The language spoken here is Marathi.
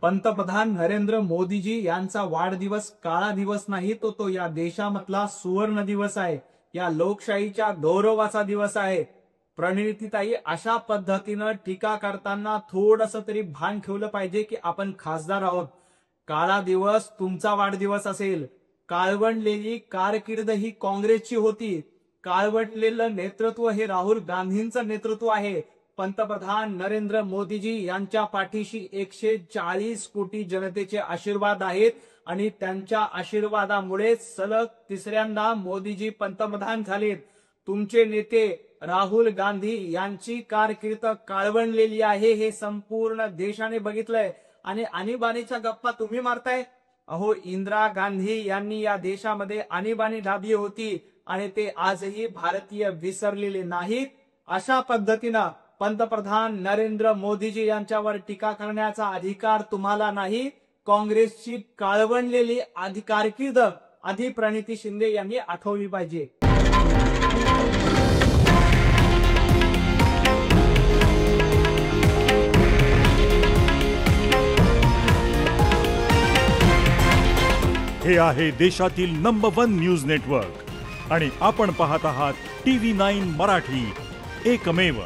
पंतप्रधान नरेंद्र मोदीजी यांचा वाढदिवस काळा दिवस नाही, तो या देशामधला सुवर्ण दिवस आहे, या लोकशाहीच्या गौरवाचा दिवस आहे। प्रणितीताई, अशा पद्धतीनं टीका करताना थोडंसं तरी भान ठेवलं पाहिजे की आपण खासदार आहोत। काळा दिवस तुमचा वाढदिवस असेल, काळवंडलेली कारकीर्द ही काँग्रेसची होती, काळवंडलेलं नेतृत्व हे राहुल गांधींचं नेतृत्व आहे। पंतप्रधान नरेंद्र मोदीजी यांच्या पाठीशी 140 कोटी जनतेचे आशीर्वाद आहेत आणि त्यांच्या आशीर्वादामुळे सलग तिसऱ्यांदा मोदीजी पंतप्रधान झालेत। तुमचे नेते राहुल गांधी यांची कारकीर्द काळवंडलेली आहे, हे संपूर्ण देशाने बघितलंय आणि आणीबाणीच्या गप्पा तुम्ही मारताय। अहो, इंदिरा गांधी यांनी या देशामध्ये आणीबाणी लादली होती आणि ते आजही भारतीय विसरलेले नाहीत। अशा पद्धतीनं पंतप्रधान नरेंद्र मोदीजी यांच्यावर टीका करण्याचा अधिकार तुम्हाला नाही। काँग्रेसची काळवंडलेली कारकीर्द आधी प्रणिती शिंदे यांनी आठवली पाहिजे। हे आहे देशातील नंबर 1 न्यूज नेटवर्क आणि आपण पाहत आहात TV9 मराठी, एकमेव।